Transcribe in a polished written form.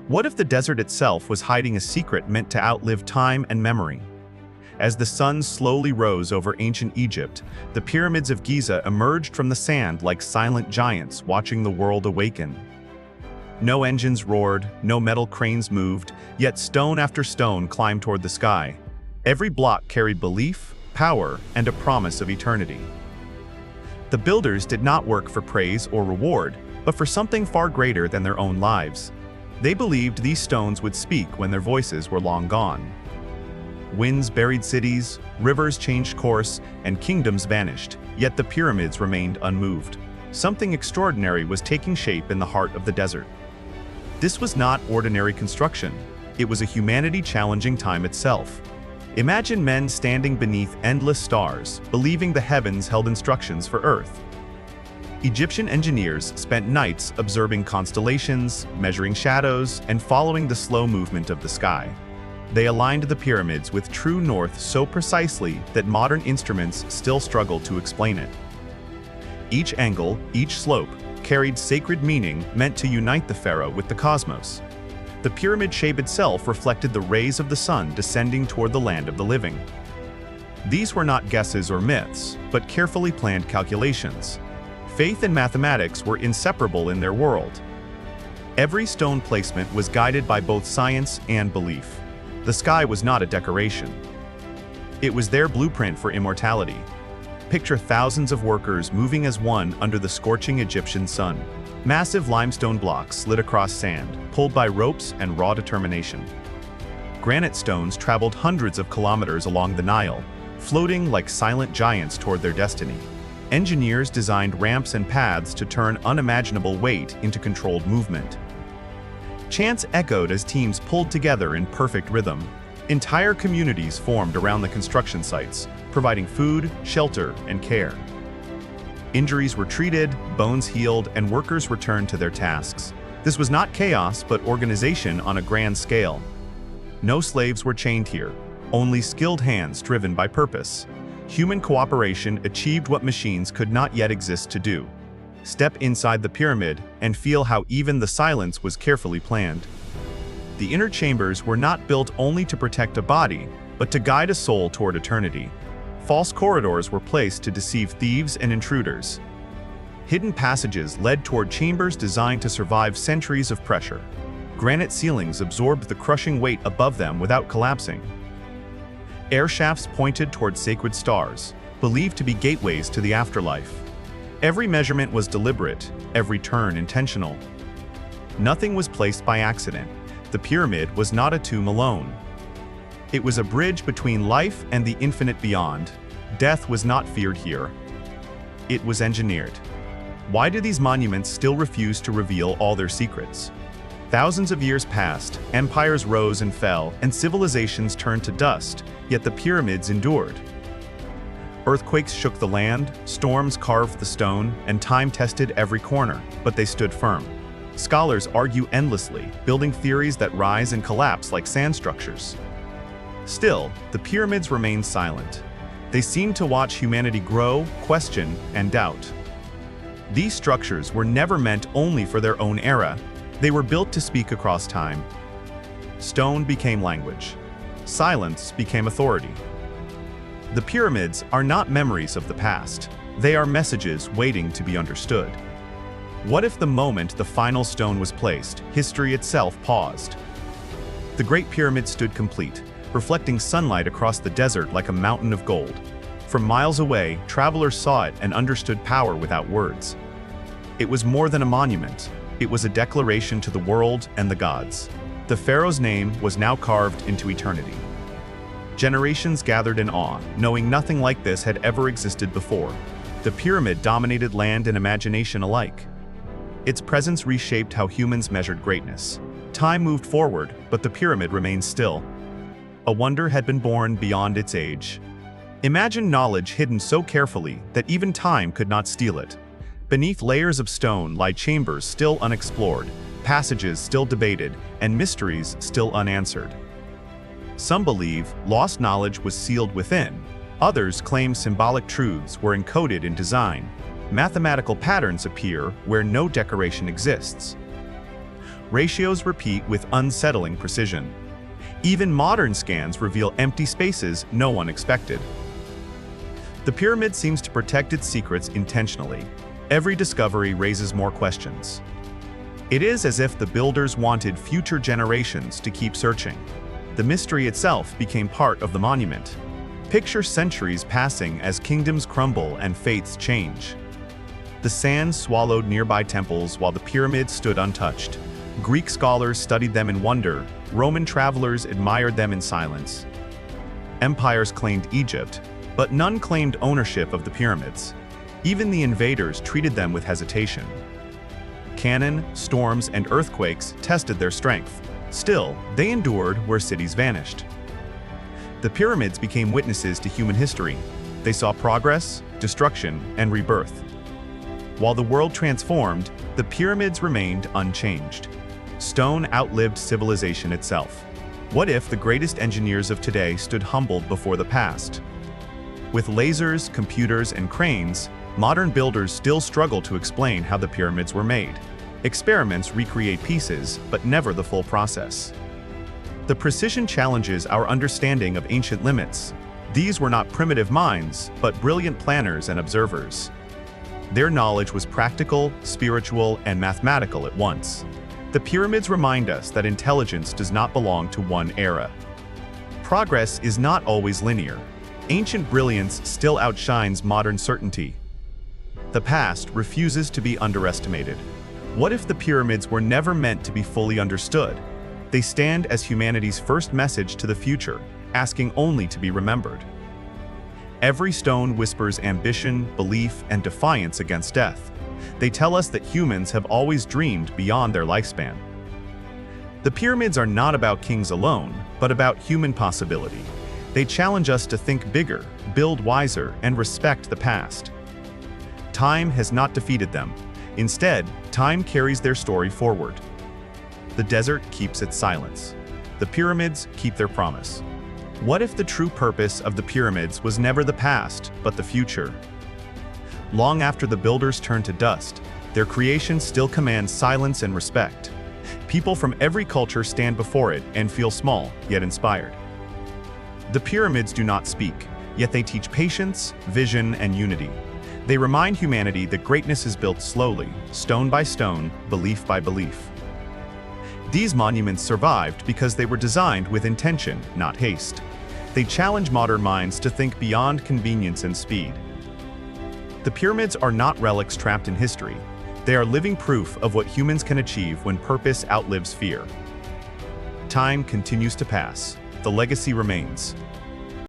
What if the desert itself was hiding a secret meant to outlive time and memory? As the sun slowly rose over ancient Egypt, the Pyramids of Giza emerged from the sand like silent giants watching the world awaken. No engines roared, no metal cranes moved, yet stone after stone climbed toward the sky. Every block carried belief, power, and a promise of eternity. The builders did not work for praise or reward, but for something far greater than their own lives. They believed these stones would speak when their voices were long gone. Winds buried cities, rivers changed course, and kingdoms vanished, yet the pyramids remained unmoved. Something extraordinary was taking shape in the heart of the desert. This was not ordinary construction. It was a humanity-challenging time itself. Imagine men standing beneath endless stars, believing the heavens held instructions for Earth. Egyptian engineers spent nights observing constellations, measuring shadows, and following the slow movement of the sky. They aligned the pyramids with true north so precisely that modern instruments still struggle to explain it. Each angle, each slope, carried sacred meaning meant to unite the pharaoh with the cosmos. The pyramid shape itself reflected the rays of the sun descending toward the land of the living. These were not guesses or myths, but carefully planned calculations. Faith and mathematics were inseparable in their world. Every stone placement was guided by both science and belief. The sky was not a decoration. It was their blueprint for immortality. Picture thousands of workers moving as one under the scorching Egyptian sun. Massive limestone blocks slid across sand, pulled by ropes and raw determination. Granite stones traveled hundreds of kilometers along the Nile, floating like silent giants toward their destiny. Engineers designed ramps and paths to turn unimaginable weight into controlled movement. Chants echoed as teams pulled together in perfect rhythm. Entire communities formed around the construction sites, providing food, shelter, and care. Injuries were treated, bones healed, and workers returned to their tasks. This was not chaos, but organization on a grand scale. No slaves were chained here, only skilled hands driven by purpose. Human cooperation achieved what machines could not yet exist to do. Step inside the pyramid and feel how even the silence was carefully planned. The inner chambers were not built only to protect a body, but to guide a soul toward eternity. False corridors were placed to deceive thieves and intruders. Hidden passages led toward chambers designed to survive centuries of pressure. Granite ceilings absorbed the crushing weight above them without collapsing. Air shafts pointed toward sacred stars, believed to be gateways to the afterlife. Every measurement was deliberate, every turn intentional. Nothing was placed by accident. The pyramid was not a tomb alone. It was a bridge between life and the infinite beyond. Death was not feared here. It was engineered. Why do these monuments still refuse to reveal all their secrets? Thousands of years passed, empires rose and fell, and civilizations turned to dust, yet the pyramids endured. Earthquakes shook the land, storms carved the stone, and time tested every corner, but they stood firm. Scholars argue endlessly, building theories that rise and collapse like sand structures. Still, the pyramids remain silent. They seem to watch humanity grow, question, and doubt. These structures were never meant only for their own era. They were built to speak across time. Stone became language. Silence became authority. The pyramids are not memories of the past. They are messages waiting to be understood. What if the moment the final stone was placed, history itself paused? The Great Pyramid stood complete, reflecting sunlight across the desert like a mountain of gold. From miles away, travelers saw it and understood power without words. It was more than a monument. It was a declaration to the world and the gods. The pharaoh's name was now carved into eternity. Generations gathered in awe, knowing nothing like this had ever existed before. The pyramid dominated land and imagination alike. Its presence reshaped how humans measured greatness. Time moved forward, but the pyramid remained still. A wonder had been born beyond its age. Imagine knowledge hidden so carefully that even time could not steal it. Beneath layers of stone lie chambers still unexplored, passages still debated, and mysteries still unanswered. Some believe lost knowledge was sealed within. Others claim symbolic truths were encoded in design. Mathematical patterns appear where no decoration exists. Ratios repeat with unsettling precision. Even modern scans reveal empty spaces no one expected. The pyramid seems to protect its secrets intentionally. Every discovery raises more questions. It is as if the builders wanted future generations to keep searching. The mystery itself became part of the monument. Picture centuries passing as kingdoms crumble and faiths change. The sand swallowed nearby temples while the pyramids stood untouched. Greek scholars studied them in wonder, Roman travelers admired them in silence. Empires claimed Egypt, but none claimed ownership of the pyramids. Even the invaders treated them with hesitation. Cannon, storms, and earthquakes tested their strength. Still, they endured where cities vanished. The pyramids became witnesses to human history. They saw progress, destruction, and rebirth. While the world transformed, the pyramids remained unchanged. Stone outlived civilization itself. What if the greatest engineers of today stood humbled before the past? With lasers, computers, and cranes, modern builders still struggle to explain how the pyramids were made. Experiments recreate pieces, but never the full process. The precision challenges our understanding of ancient limits. These were not primitive minds, but brilliant planners and observers. Their knowledge was practical, spiritual, and mathematical at once. The pyramids remind us that intelligence does not belong to one era. Progress is not always linear. Ancient brilliance still outshines modern certainty. The past refuses to be underestimated. What if the pyramids were never meant to be fully understood? They stand as humanity's first message to the future, asking only to be remembered. Every stone whispers ambition, belief, and defiance against death. They tell us that humans have always dreamed beyond their lifespan. The pyramids are not about kings alone, but about human possibility. They challenge us to think bigger, build wiser, and respect the past. Time has not defeated them. Instead, time carries their story forward. The desert keeps its silence. The pyramids keep their promise. What if the true purpose of the pyramids was never the past, but the future? Long after the builders turned to dust, their creation still commands silence and respect. People from every culture stand before it and feel small, yet inspired. The pyramids do not speak, yet they teach patience, vision, and unity. They remind humanity that greatness is built slowly, stone by stone, belief by belief. These monuments survived because they were designed with intention, not haste. They challenge modern minds to think beyond convenience and speed. The pyramids are not relics trapped in history. They are living proof of what humans can achieve when purpose outlives fear. Time continues to pass. The legacy remains.